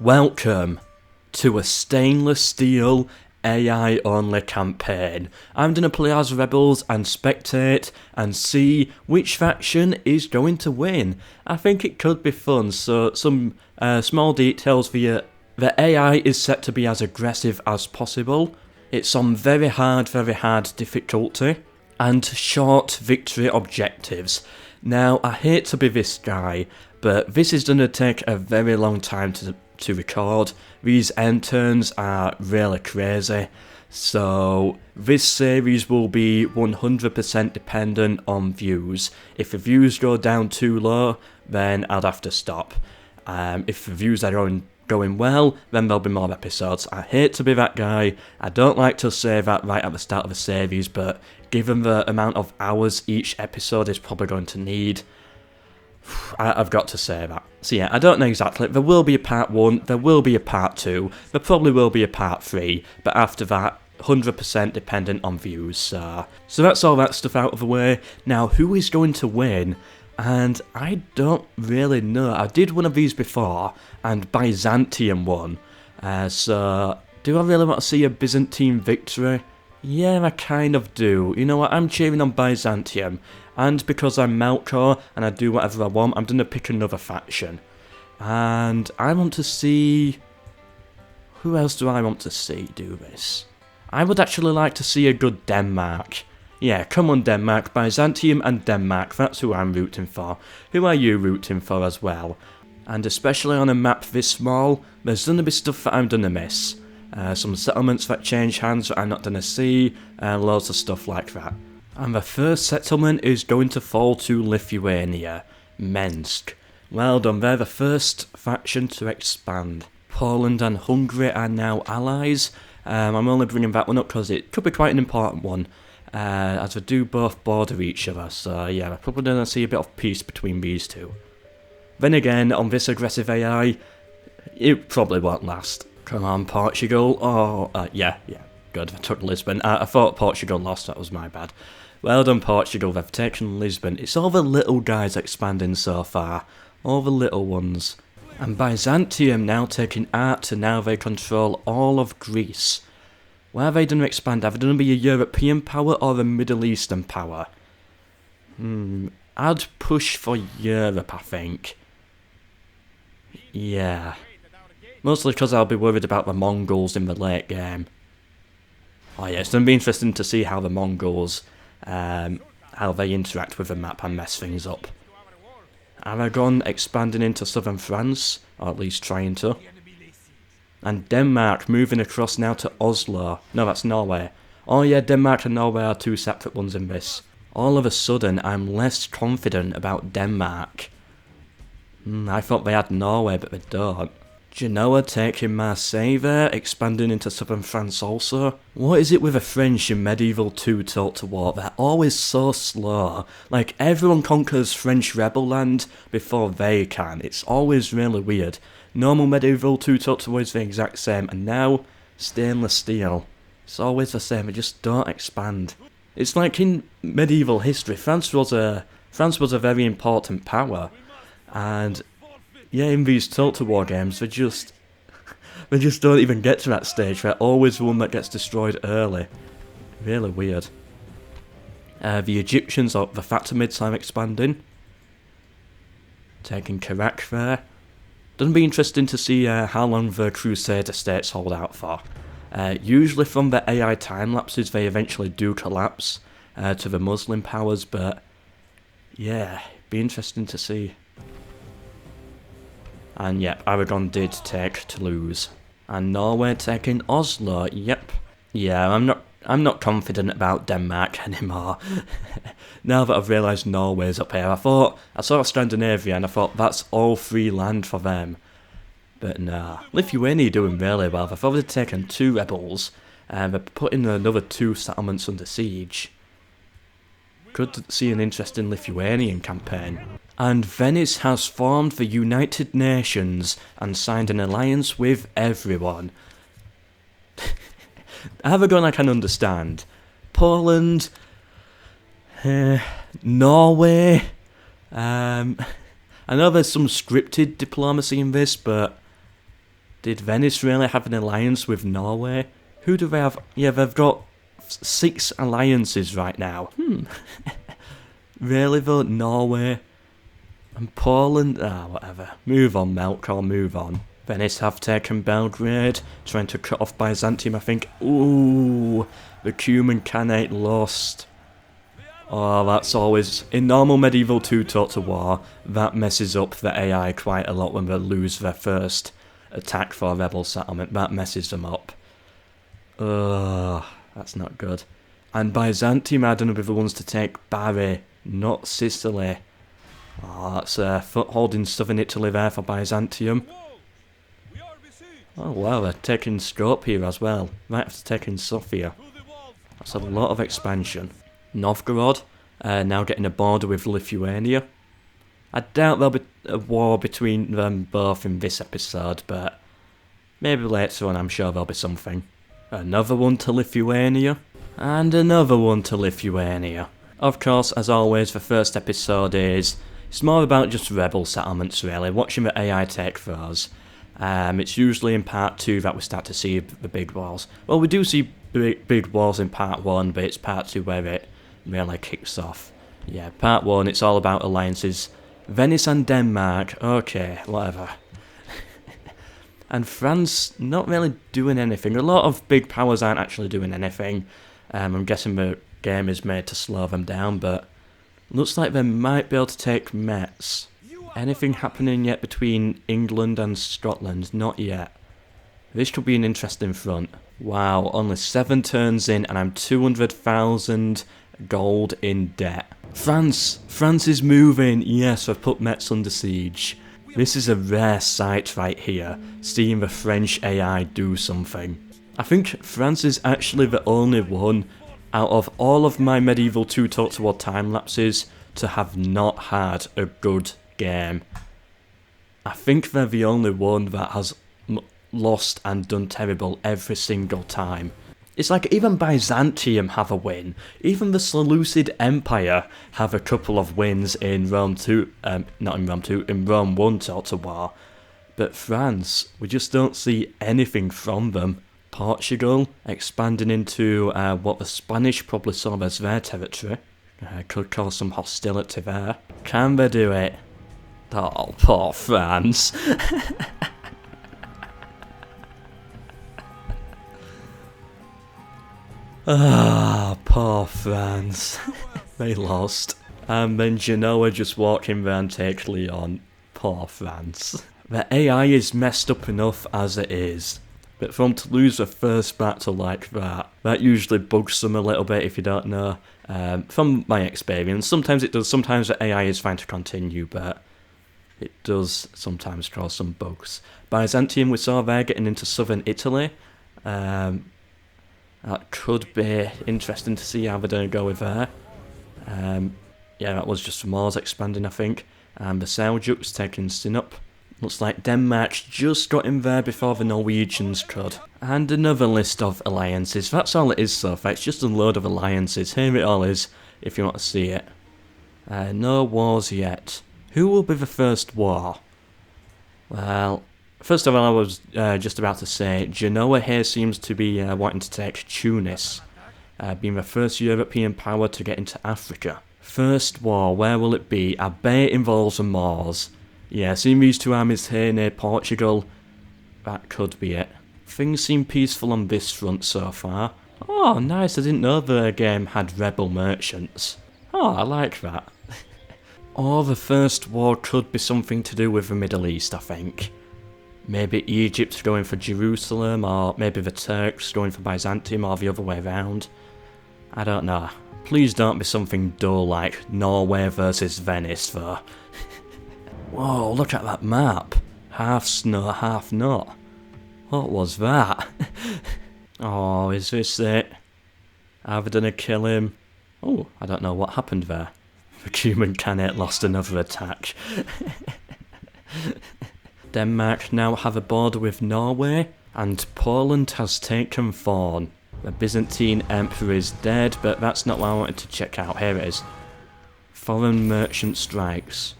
Welcome to a stainless steel AI only campaign. I'm going to play as rebels and spectate and see which faction is going to win. I think it could be fun, so some small details for you. The AI is set to be as aggressive as possible. It's on very hard difficulty and short victory objectives. Now, I hate to be this guy, but this is going to take a very long time to record. These end turns are really crazy, so this series will be 100% dependent on views. If the views go down too low, then I'd have to stop. If the views are going well, then there'll be more episodes. I hate to be that guy. I don't like to say that right at the start of a series, but given the amount of hours each episode is probably going to need, I've got to say that. So yeah, I don't know exactly. There will be a part 1, there will be a part 2, there probably will be a part 3, but after that, 100% dependent on views. So that's all that stuff out of the way. Now, who is going to win? And I don't really know. I did one of these before, and Byzantium won. So, do I really want to see a Byzantine victory? Yeah, I kind of do. You know what, I'm cheering on Byzantium. And because I'm MELKOR and I do whatever I want, I'm going to pick another faction. And I want to see... Who else do I want to see do this? I would actually like to see a good Denmark. Yeah, come on Denmark, Byzantium and Denmark, that's who I'm rooting for. Who are you rooting for as well? And especially on a map this small, there's going to be stuff that I'm going to miss. Some settlements that change hands that I'm not going to see, loads of stuff like that. And the first settlement is going to fall to Lithuania, Minsk. Well done, they're the first faction to expand. Poland and Hungary are now allies. I'm only bringing that one up because it could be quite an important one, as they do both border each other, so yeah, we're probably going to see a bit of peace between these two. Then again, on this aggressive AI, it probably won't last. Come on, Portugal. Oh, yeah, good, I took Lisbon. I thought Portugal lost, that was my bad. Well done, Portugal, they've taken Lisbon. It's all the little guys expanding so far. All the little ones. And Byzantium now taking art, to now they control all of Greece. Where are they going to expand? Are they going to be a European power or a Middle Eastern power? I'd push for Europe, I think. Yeah. Mostly because I'll be worried about the Mongols in the late game. Oh yeah, it's going to be interesting to see how the Mongols, how they interact with the map and mess things up. Aragon expanding into southern France, or at least trying to. And Denmark moving across now to Oslo. No, that's Norway. Oh yeah, Denmark and Norway are two separate ones in this. All of a sudden, I'm less confident about Denmark. I thought they had Norway, but they don't. Genoa taking Marseille there, expanding into southern France also. What is it with the French in Medieval 2 Total War? They're always so slow. Like, everyone conquers French rebel land before they can. It's always really weird. Normal Medieval 2 Total War is the exact same, and now, stainless steel. It's always the same, they just don't expand. It's like in medieval history, France was a very important power, and yeah, in these Total War games, they just don't even get to that stage. They're always the one that gets destroyed early. Really weird. The Egyptians, or the Fatimids, are expanding. Taking Karak there. It'll be interesting to see how long the Crusader states hold out for. Usually from the AI time lapses, they eventually do collapse to the Muslim powers, but yeah, be interesting to see. And yep, Aragon did take Toulouse. And Norway taking Oslo, yep. Yeah, I'm not confident about Denmark anymore. Now that I've realised Norway's up here, I saw Scandinavia and I thought that's all free land for them. But nah, Lithuania doing really well. They've already taken 2 rebels, and they're putting another 2 settlements under siege. Could see an interesting Lithuanian campaign. And Venice has formed the United Nations and signed an alliance with everyone. Aragon I can understand. Poland, Norway, I know there's some scripted diplomacy in this, but Did Venice really have an alliance with Norway? Who do they have? Yeah, they've got 6 alliances right now. Really though, Norway and Poland? Whatever. Move on, MELKOR, move on. Venice have taken Belgrade, trying to cut off Byzantium, I think. Ooh, the Cuman Khanate lost. Oh, that's always... In normal medieval two-total war, that messes up the AI quite a lot when they lose their first attack for a rebel settlement. That messes them up. Ugh, that's not good. And Byzantium, I don't know if the ones to take Bari, not Sicily. Oh, that's a foothold in southern Italy there for Byzantium. Oh wow, they're taking Skopje here as well. Might have to take in Sofia. That's a lot of expansion. Novgorod, now getting a border with Lithuania. I doubt there'll be a war between them both in this episode, but maybe later on I'm sure there'll be something. Another one to Lithuania, and another one to Lithuania. Of course, as always, the first episode it's more about just rebel settlements really, watching the AI take those. It's usually in part 2 that we start to see the big wars. Well, we do see big wars in part 1, but it's part 2 where it really kicks off. Yeah, part 1, it's all about alliances. Venice and Denmark, okay, whatever. And France, not really doing anything. A lot of big powers aren't actually doing anything. I'm guessing the game is made to slow them down, but looks like they might be able to take Metz. Anything happening yet between England and Scotland? Not yet. This could be an interesting front. Wow, only 7 turns in and I'm 200,000 gold in debt. France is moving. Yes, I've put Metz under siege. This is a rare sight right here, seeing the French AI do something. I think France is actually the only one out of all of my medieval two-total war time lapses to have not had a good game. I think they're the only one that has lost and done terrible every single time. It's like even Byzantium have a win. Even the Seleucid Empire have a couple of wins in Rome 2, not in Rome 2, in Rome 1 Total War. But France, we just don't see anything from them. Portugal, expanding into what the Spanish probably saw as their territory. Could cause some hostility there. Can they do it? Oh, poor France. Poor France. They lost. And then Genoa just walk in there and take Lyon. Poor France. The AI is messed up enough as it is. But for them to lose the first battle like that usually bugs them a little bit if you don't know. From my experience, sometimes it does, sometimes the AI is fine to continue, but it does sometimes cause some bugs. Byzantium, we saw there getting into southern Italy. That could be interesting to see how they're going to go with there. Yeah, that was just Moors expanding, I think. And the Seljuks taking Sinop. Looks like Denmark just got in there before the Norwegians could. And another list of alliances. That's all it is so far. It's just a load of alliances. Here it all is, if you want to see it. No wars yet. Who will be the first war? Well, first of all, I was just about to say, Genoa here seems to be wanting to take Tunis, being the first European power to get into Africa. First war, where will it be? I bet it involves the Moors. Yeah, seeing these two armies here near Portugal, that could be it. Things seem peaceful on this front so far. Oh, nice, I didn't know the game had rebel merchants. Oh, I like that. Or the first war could be something to do with the Middle East, I think. Maybe Egypt going for Jerusalem, or maybe the Turks going for Byzantium, or the other way around. I don't know. Please don't be something dull like Norway versus Venice, though. Whoa, look at that map. Half snow, half not. What was that? Oh, is this it? Are they gonna kill him? Oh, I don't know what happened there. The Cuman Khanate lost another attack. Denmark now have a border with Norway, and Poland has taken Thorn. The Byzantine Emperor is dead, but that's not what I wanted to check out. Here it is. Foreign merchant strikes.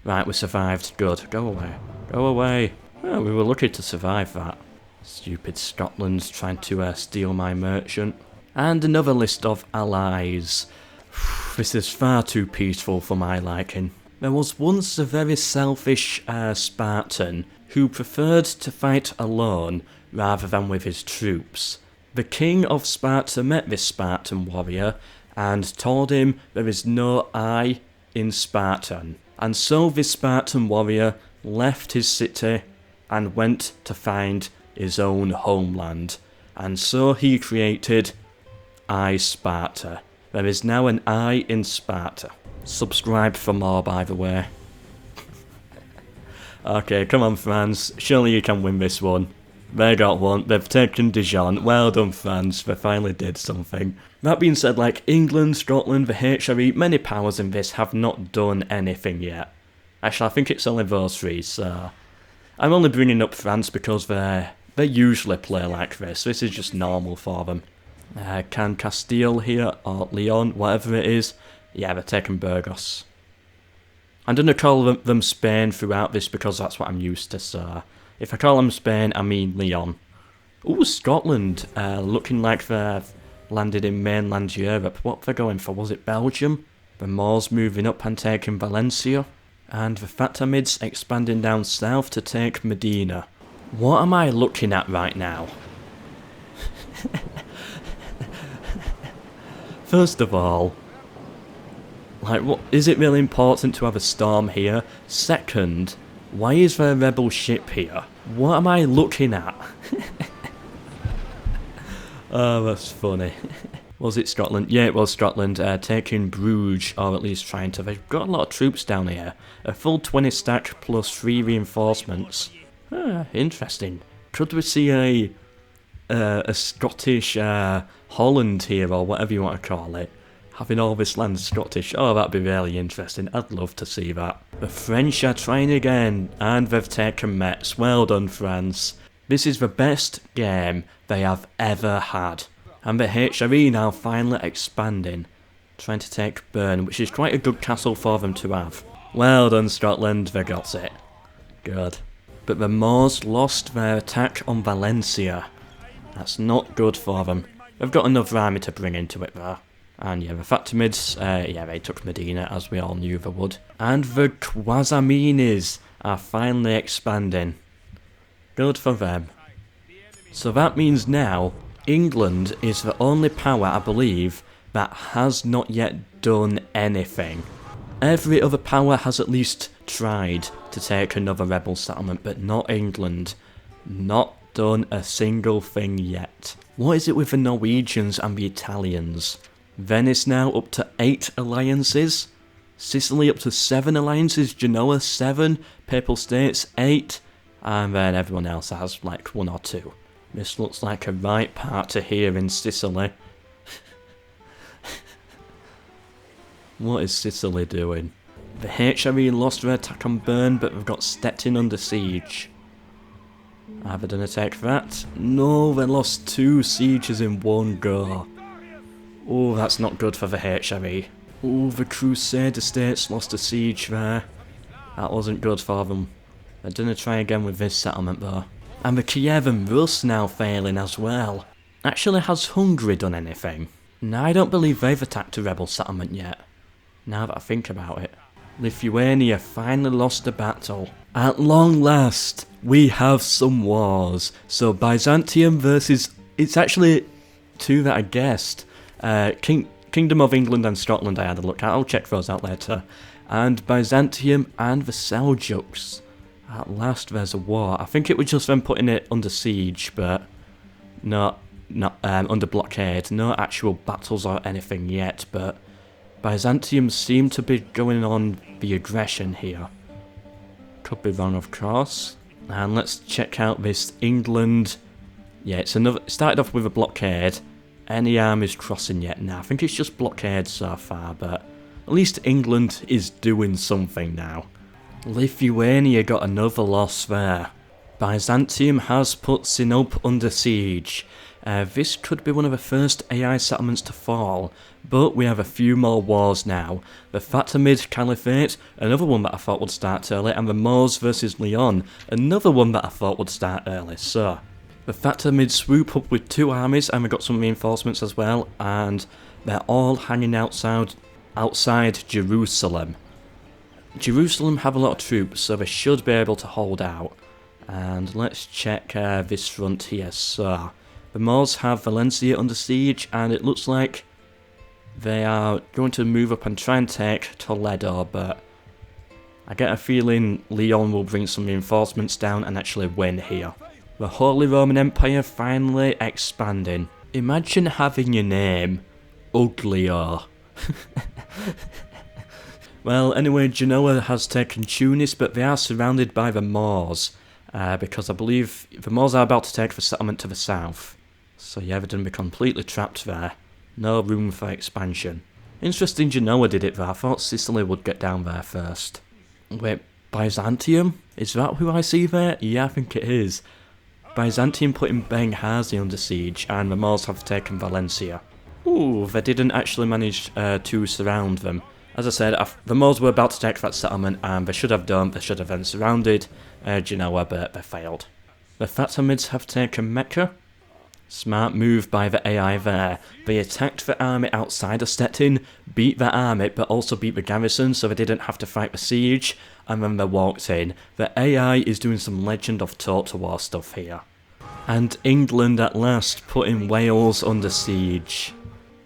Right, we survived. Good. Go away. Go away. Well, we were lucky to survive that. Stupid Scotland's trying to steal my merchant. And another list of allies. This is far too peaceful for my liking. There was once a very selfish Spartan who preferred to fight alone rather than with his troops. The king of Sparta met this Spartan warrior and told him there is no I in Spartan. And so this Spartan warrior left his city and went to find his own homeland. And so he created I Sparta. There is now an I in Sparta. Subscribe for more, by the way. Okay, come on, France. Surely you can win this one. They got one. They've taken Dijon. Well done, France. They finally did something. That being said, like England, Scotland, the HRE, many powers in this have not done anything yet. Actually, I think it's only those three, so... I'm only bringing up France because they usually play like this. This is just normal for them. Can Castile here, or Leon, whatever it is. Yeah, they're taking Burgos. I'm going to call them Spain throughout this because that's what I'm used to, so... If I call them Spain, I mean Leon. Ooh, Scotland, looking like they've landed in mainland Europe. What they're going for, was it Belgium? The Moors moving up and taking Valencia. And the Fatimids expanding down south to take Medina. What am I looking at right now? First of all, like, what, is it really important to have a storm here? Second, why is there a rebel ship here? What am I looking at? Oh, that's funny. Was it Scotland? Yeah, it was Scotland, taking Bruges, or at least trying to. They've got a lot of troops down here. A full 20 stack plus 3 reinforcements. Ah, interesting. Could we see a Scottish Holland here, or whatever you want to call it? Having all this land Scottish. Oh, that'd be really interesting. I'd love to see that. The French are trying again, and they've taken Metz. Well done, France. This is the best game they have ever had. And the HRE now finally expanding. Trying to take Bern, which is quite a good castle for them to have. Well done, Scotland. They got it. Good. But the Moors lost their attack on Valencia. That's not good for them. They've got another army to bring into it there. And yeah, the Fatimids, yeah, they took Medina, as we all knew they would. And the Khwarezminis are finally expanding. Good for them. So that means now, England is the only power, I believe, that has not yet done anything. Every other power has at least tried to take another rebel settlement, but not England. Not done a single thing yet. What is it with the Norwegians and the Italians? Venice now up to 8 alliances. Sicily up to 7 alliances. Genoa 7. Papal States 8. And then everyone else has like 1 or 2. This looks like a right part to here in Sicily. What is Sicily doing? The HRE lost their attack on Bern, but they've got Stettin under siege. Are they going to take that? No, they lost 2 sieges in one go. Oh, that's not good for the HRE. Oh, the Crusader states lost a siege there. That wasn't good for them. They're going to try again with this settlement though. And the Kiev and Rus now failing as well. Actually, has Hungary done anything? No, I don't believe they've attacked a rebel settlement yet. Now that I think about it. Lithuania finally lost a battle. At long last, we have some wars. So Byzantium versus... It's actually 2 that I guessed. Kingdom of England and Scotland I had a look at. I'll check those out later. And Byzantium and the Seljuks. At last there's a war. I think it was just them putting it under siege, but not under blockade. No actual battles or anything yet, but Byzantium seem to be going on the aggression here. Could be wrong, of course. And let's check out this England. Yeah, it started off with a blockade. Any armies crossing yet? Nah, I think it's just blockade so far, but at least England is doing something now. Lithuania got another loss there. Byzantium has put Sinope under siege. This could be one of the first AI settlements to fall, but we have a few more wars now. The Fatimid Caliphate, another one that I thought would start early, and the Moors versus Lyon, another one that I thought would start early. So, the Fatimids swoop up with 2 armies, and we've got some reinforcements as well, and they're all hanging outside Jerusalem. Jerusalem have a lot of troops, so they should be able to hold out. And let's check this front here. So, the Moors have Valencia under siege, and it looks like they are going to move up and try and take Toledo, but I get a feeling Lyon will bring some reinforcements down and actually win here. The Holy Roman Empire finally expanding. Imagine having your name Uglier. Well, anyway, Genoa has taken Tunis, but they are surrounded by the Moors, because I believe the Moors are about to take the settlement to the south. So yeah, they're going to be completely trapped there. No room for expansion. Interesting Genoa did it though. I thought Sicily would get down there first. Wait, Byzantium? Is that who I see there? Yeah, I think it is. Byzantium putting Benghazi under siege, and the Moors have taken Valencia. Ooh, they didn't actually manage to surround them. As I said, the Moors were about to take that settlement, and they should have done. They should have then surrounded Genoa, but they failed. The Fatimids have taken Mecca. Smart move by the AI there. They attacked the army outside of Stettin, beat the army, but also beat the garrison, so they didn't have to fight the siege, and then they walked in. The AI is doing some Legend of Total War stuff here. And England at last putting Wales under siege.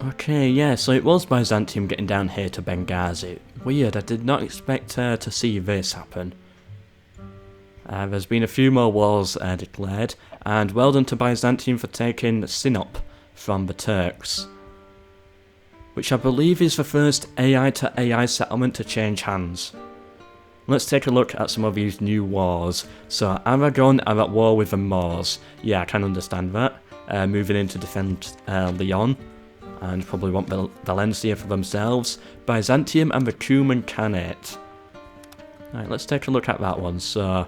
Okay, yeah, so it was Byzantium getting down here to Benghazi. Weird, I did not expect to see this happen. There's been a few more wars declared, and well done to Byzantium for taking Sinop from the Turks, which I believe is the first AI to AI settlement to change hands. Let's take a look at some of these new wars. So Aragon are at war with the Moors. Yeah, I can understand that. Moving in to defend Lyon, and probably want Valencia for themselves. Byzantium and the Cuman Khanate. Right, let's take a look at that one. So,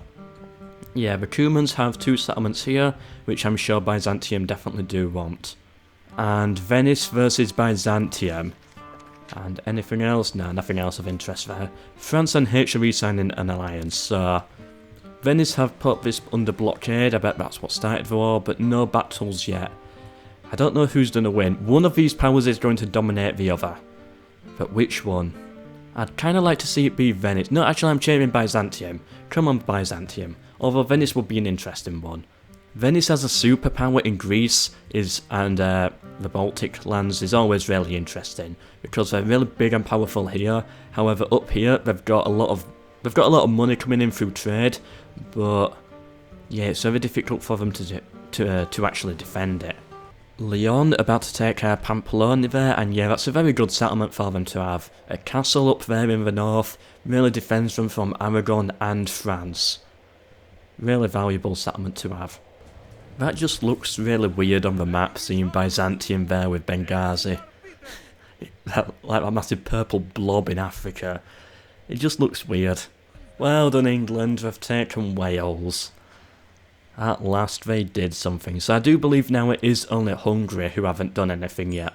yeah, the Cumans have 2 settlements here, which I'm sure Byzantium definitely do want. And Venice versus Byzantium. And anything else? No, nothing else of interest there. France and H are re-signing an alliance, so Venice have put this under blockade. I bet that's what started the war, but no battles yet. I don't know who's going to win. One of these powers is going to dominate the other. But which one? I'd kind of like to see it be Venice. No, actually I'm cheering Byzantium. Come on, Byzantium. Although Venice would be an interesting one. Venice as a superpower in Greece and the Baltic lands is always really interesting because they're really big and powerful here. However, up here they've got a lot of money coming in through trade, but yeah, it's very difficult for them to actually defend it. Lyon about to take Pamplona there, and yeah, that's a very good settlement for them to have. A castle up there in the north really defends them from Aragon and France. Really valuable settlement to have. That just looks really weird on the map, seeing Byzantium there with Benghazi. Like a massive purple blob in Africa. It just looks weird. Well done England, they've taken Wales. At last they did something, so I do believe now it is only Hungary who haven't done anything yet.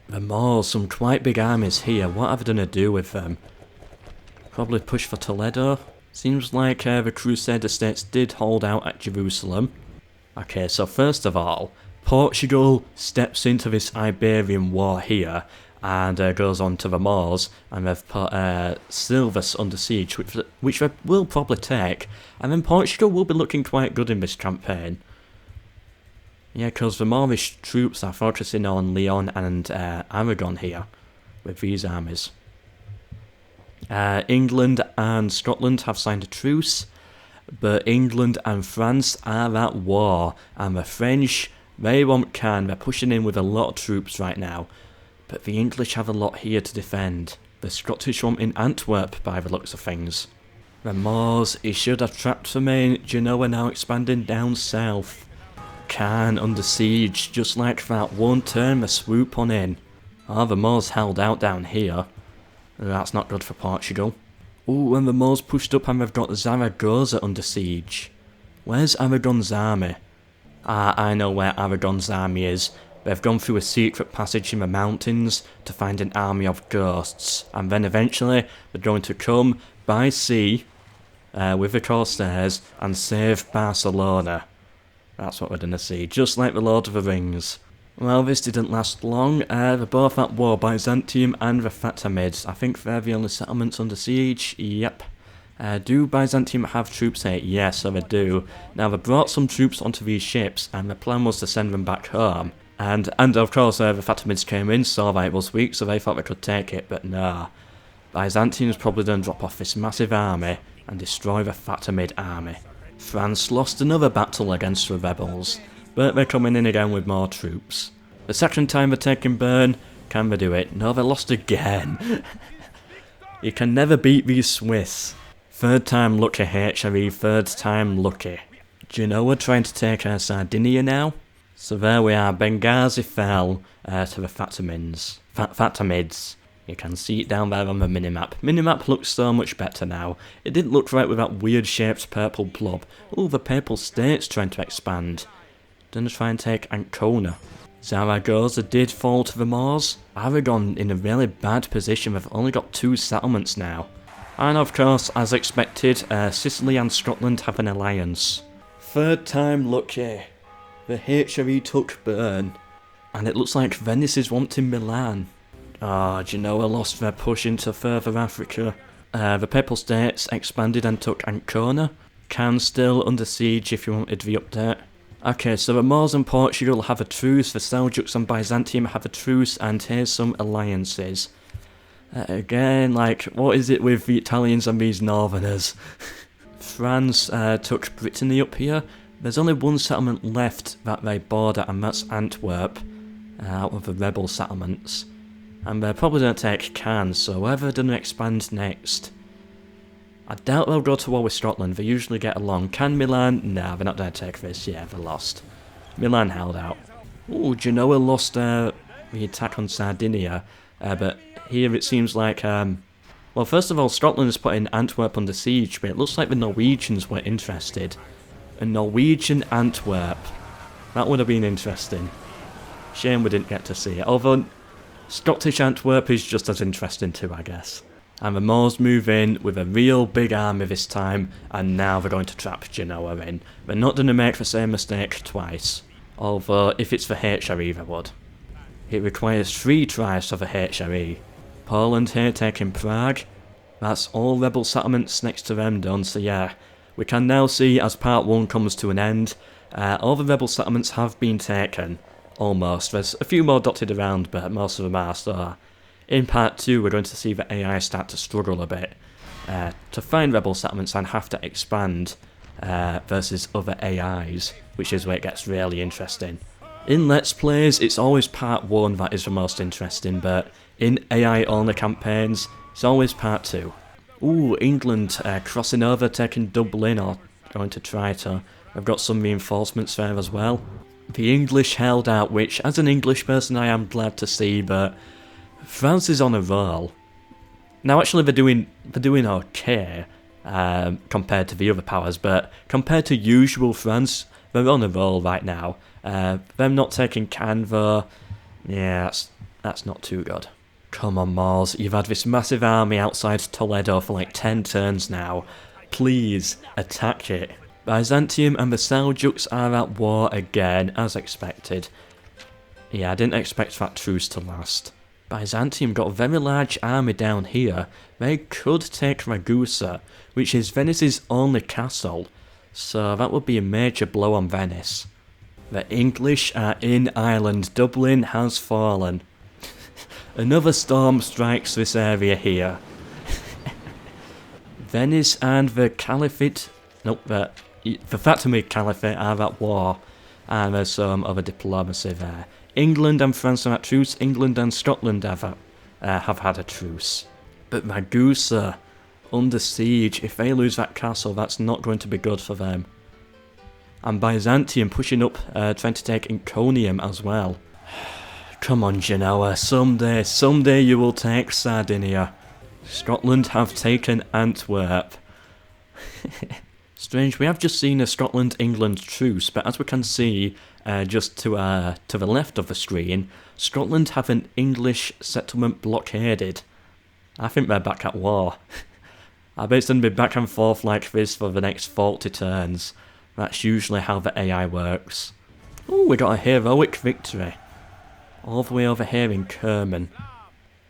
The Moors, some quite big armies here, what are they going to do with them? Probably push for Toledo? Seems like the Crusader states did hold out at Jerusalem. Okay, so first of all, Portugal steps into this Iberian war here and goes on to the Moors, and they've put Silves under siege, which they will probably take, and then Portugal will be looking quite good in this campaign. Yeah, because the Moorish troops are focusing on Lyon and Aragon here, with these armies. England and Scotland have signed a truce, but England and France are at war, and the French, they want Cannes, they're pushing in with a lot of troops right now, but the English have a lot here to defend. The Scottish want in Antwerp by the looks of things. The Moors, he should have trapped the main. Genoa now expanding down south. Cannes under siege, just like that, one turn the swoop on in. The Moors held out down here. That's not good for Portugal. Ooh, and the Moors pushed up and they've got Zaragoza under siege. Where's Aragon's army? Ah, I know where Aragon's army is. They've gone through a secret passage in the mountains to find an army of ghosts, and then eventually they're going to come by sea with the Corsairs and save Barcelona. That's what we're going to see, just like the Lord of the Rings. Well, this didn't last long. They're both at war, Byzantium and the Fatimids. I think they're the only settlements under siege. Yep. Do Byzantium have troops here? Yes, so they do. Now, they brought some troops onto these ships, and the plan was to send them back home. And of course, the Fatimids came in, saw that it was weak, so they thought they could take it, but nah. Byzantium's probably going to drop off this massive army and destroy the Fatimid army. France lost another battle against the rebels, but they're coming in again with more troops. The second time they're taking Bern, can they do it? No, they lost again. You can never beat these Swiss. Third time lucky HRE, third time lucky. Genoa trying to take Sardinia now. So there we are, Benghazi fell to the Fatimids. Fatimids. You can see it down there on the minimap. Minimap looks so much better now. It didn't look right with that weird shaped purple blob. Oh, the Papal State's trying to expand. Gonna try and take Ancona. Zaragoza did fall to the Moors. Aragon in a really bad position. They've only got 2 settlements now. And of course, as expected, Sicily and Scotland have an alliance. Third time lucky. The HRE took Bern. And it looks like Venice is wanting Milan. Ah, Genoa lost their push into further Africa. The Papal States expanded and took Ancona. Cannes still under siege if you wanted the update. Okay, so the Moors and Portugal have a truce, the Seljuks and Byzantium have a truce, and here's some alliances. Again, like, what is it with the Italians and these northerners? France took Brittany up here. There's only one settlement left that they border, and that's Antwerp, out of the rebel settlements. And they're probably going to take Cannes, so where they're going to expand next? I doubt they'll go to war with Scotland, they usually get along. Can Milan? Nah, they're not going to take this, yeah, they lost. Milan held out. Ooh, Genoa lost the attack on Sardinia, but here it seems like, well, first of all, Scotland is putting Antwerp under siege, but it looks like the Norwegians were interested. A Norwegian Antwerp. That would have been interesting. Shame we didn't get to see it, although Scottish Antwerp is just as interesting too, I guess. And the Moors move in with a real big army this time, and now they're going to trap Genoa in. They're not going to make the same mistake twice, although if it's for HRE they would. It requires 3 tries for the HRE. Poland here taking Prague. That's all rebel settlements next to them done, so yeah. We can now see as part 1 comes to an end, all the rebel settlements have been taken. Almost. There's a few more dotted around, but most of them are, so in part 2 we're going to see the AI start to struggle a bit to find rebel settlements and have to expand versus other AIs, which is where it gets really interesting. In Let's Plays, it's always part 1 that is the most interesting, but in AI-only campaigns, it's always part 2. Ooh, England crossing over, taking Dublin, or going to try to. I've got some reinforcements there as well. The English held out, which, as an English person, I am glad to see, but France is on a roll. Now, actually, they're doing okay compared to the other powers, but compared to usual France, they're on a roll right now. Them not taking Cannes, though, yeah, that's not too good. Come on, Moors, you've had this massive army outside Toledo for like 10 turns now. Please, attack it. Byzantium and the Seljuks are at war again, as expected. Yeah, I didn't expect that truce to last. Byzantium got a very large army down here. They could take Ragusa, which is Venice's only castle, so that would be a major blow on Venice. The English are in Ireland. Dublin has fallen. Another storm strikes this area here. Venice and the Caliphate... Nope, the Fatimid Caliphate are at war, and there's some other diplomacy there. England and France are at truce. England and Scotland have had a truce. But Ragusa, under siege, if they lose that castle, that's not going to be good for them. And Byzantium pushing up, trying to take Iconium as well. Come on, Genoa, someday you will take Sardinia. Scotland have taken Antwerp. Strange, we have just seen a Scotland-England truce, but as we can see just to the left of the screen, Scotland have an English settlement blockaded. I think they're back at war. I bet it's going to be back and forth like this for the next 40 turns. That's usually how the AI works. Oh, we got a heroic victory. All the way over here in Kerman.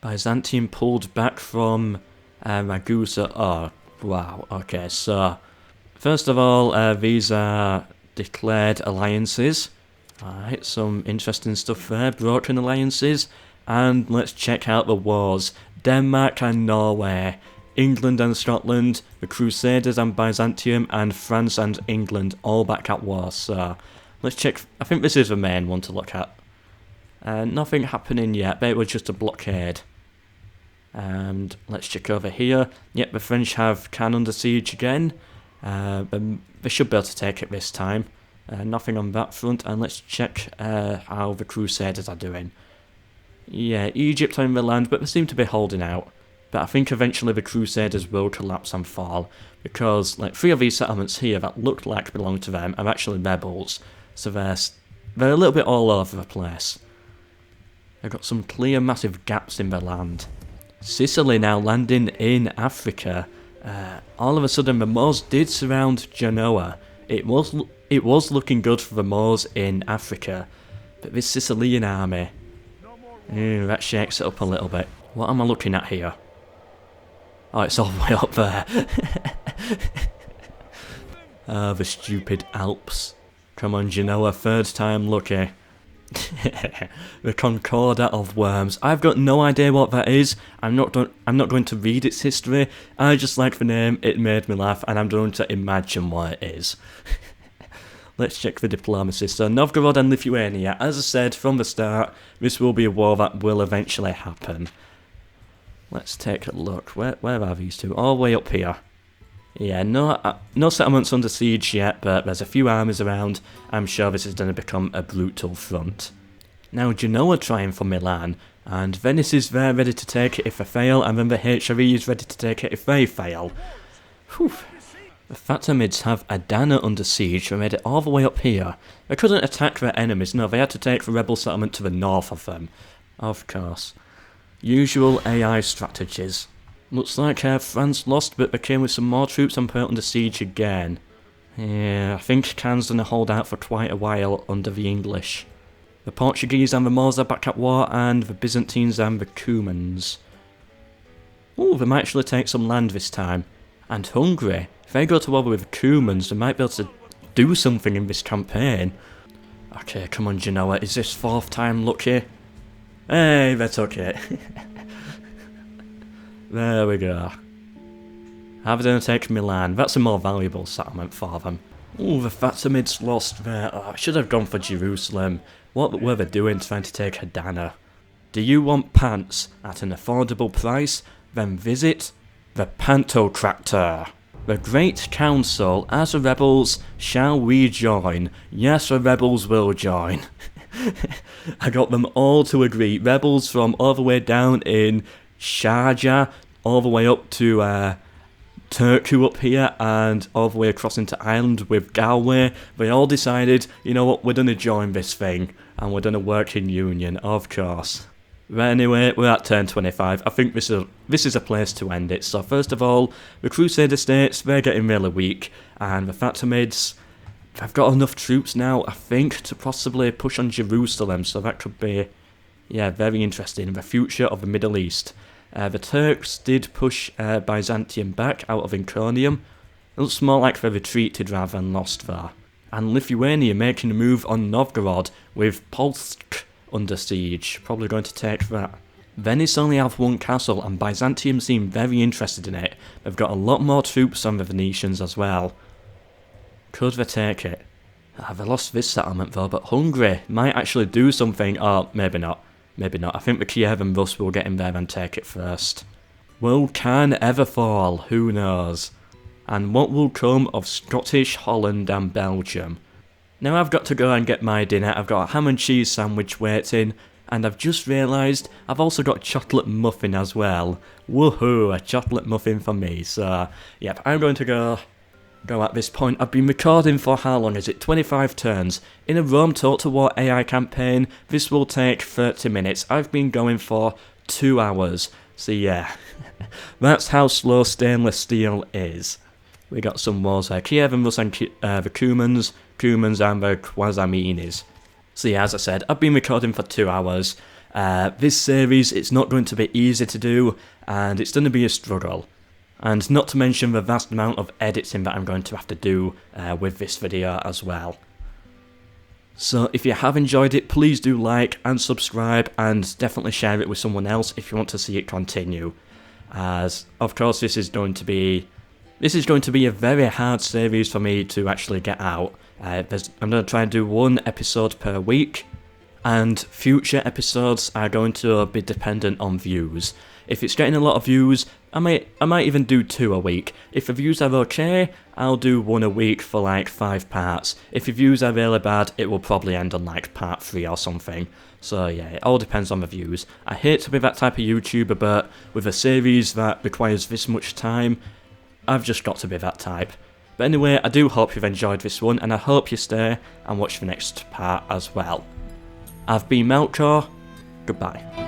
Byzantium pulled back from Ragusa. Oh, wow. Okay, so first of all, these are declared alliances. Alright, some interesting stuff there. Broken alliances. And let's check out the wars. Denmark and Norway. England and Scotland. The Crusaders and Byzantium. And France and England all back at war. So let's check. I think this is the main one to look at. Nothing happening yet, but it was just a blockade. And let's check over here. Yep, the French have Cannes under siege again. They should be able to take it this time. Nothing on that front. And let's check how the Crusaders are doing. Yeah, Egypt are in the land, but they seem to be holding out. But I think eventually the Crusaders will collapse and fall. Because like 3 of these settlements here that looked like belong to them are actually rebels. So they're a little bit all over the place. They've got some clear massive gaps in their land. Sicily now landing in Africa. All of a sudden the Moors did surround Genoa. It was looking good for the Moors in Africa. But this Sicilian army, that shakes it up a little bit. What am I looking at here? Oh, it's all the way up there. The stupid Alps. Come on, Genoa, 3rd time lucky. The Concordat of Worms. I've got no idea what that is. I'm not going to read its history. I just like the name, it made me laugh, and I'm going to imagine what it is. Let's check the diplomacy. So Novgorod and Lithuania. As I said from the start, this will be a war that will eventually happen. Let's take a look. Where are these two? All the way up here. Yeah, no settlements under siege yet, but there's a few armies around. I'm sure this is going to become a brutal front. Now Genoa trying for Milan, and Venice is there ready to take it if they fail, and then the HRE is ready to take it if they fail. Whew. The Fatimids have Adana under siege. They made it all the way up here. They couldn't attack their enemies, no, they had to take the rebel settlement to the north of them. Of course. Usual AI strategies. Looks like France lost, but they came with some more troops and put it under siege again. Yeah, I think Cannes gonna hold out for quite a while under the English. The Portuguese and the Moors are back at war, and the Byzantines and the Cumans. Ooh, they might actually take some land this time. And Hungary, if they go to war with the Cumans, they might be able to do something in this campaign. Okay, come on Genoa, is this 4th time lucky? Hey, they took it. There we go. Have they take Milan? That's a more valuable settlement for them. Ooh, the Fatimids lost there. Oh, I should have gone for Jerusalem. What were they doing trying to take Adana? Do you want pants at an affordable price? Then visit the Pantocrator. The Great Council, as the rebels, shall we join? Yes, the rebels will join. I got them all to agree. Rebels from all the way down in Sharjah, all the way up to Turku up here, and all the way across into Ireland with Galway. They all decided, you know what, we're going to join this thing, and we're going to work in union, of course. But anyway, we're at turn 25. I think this is a place to end it. So first of all, the Crusader states, they're getting really weak, and the Fatimids, they've got enough troops now, I think, to possibly push on Jerusalem, so that could be, yeah, very interesting in the future of the Middle East. The Turks did push Byzantium back out of Iconium. It looks more like they retreated rather than lost there. And Lithuania making a move on Novgorod with Polsk under siege. Probably going to take that. Venice only have 1 castle, and Byzantium seem very interested in it. They've got a lot more troops than the Venetians as well. Could they take it? They lost this settlement though, but Hungary might actually do something. Oh, maybe not. Maybe not. I think the Kiev and Rus will get in there and take it first. Will Cannes ever fall? Who knows? And what will come of Scottish, Holland and Belgium? Now I've got to go and get my dinner. I've got a ham and cheese sandwich waiting, and I've just realised I've also got a chocolate muffin as well. Woohoo, a chocolate muffin for me. So, yep, I'm going to go go at this point. I've been recording for how long is it? 25 turns. In a Rome Total War AI campaign, this will take 30 minutes. I've been going for 2 hours. So yeah, that's how slow stainless steel is. We got some wars there. Kiev and Rus and the Cumans and the Kwazaminis. So yeah, as I said, I've been recording for 2 hours. This series, it's not going to be easy to do, and it's going to be a struggle. And not to mention the vast amount of editing that I'm going to have to do with this video as well. So if you have enjoyed it, please do like and subscribe, and definitely share it with someone else if you want to see it continue. As of course this is going to be a very hard series for me to actually get out. I'm going to try and do 1 episode per week, and future episodes are going to be dependent on views. If it's getting a lot of views, I might even do 2 a week. If the views are okay, I'll do 1 a week for like 5 parts. If the views are really bad, it will probably end on like part 3 or something. So yeah, it all depends on the views. I hate to be that type of YouTuber, but with a series that requires this much time, I've just got to be that type. But anyway, I do hope you've enjoyed this one, and I hope you stay and watch the next part as well. I've been MELKOR, goodbye.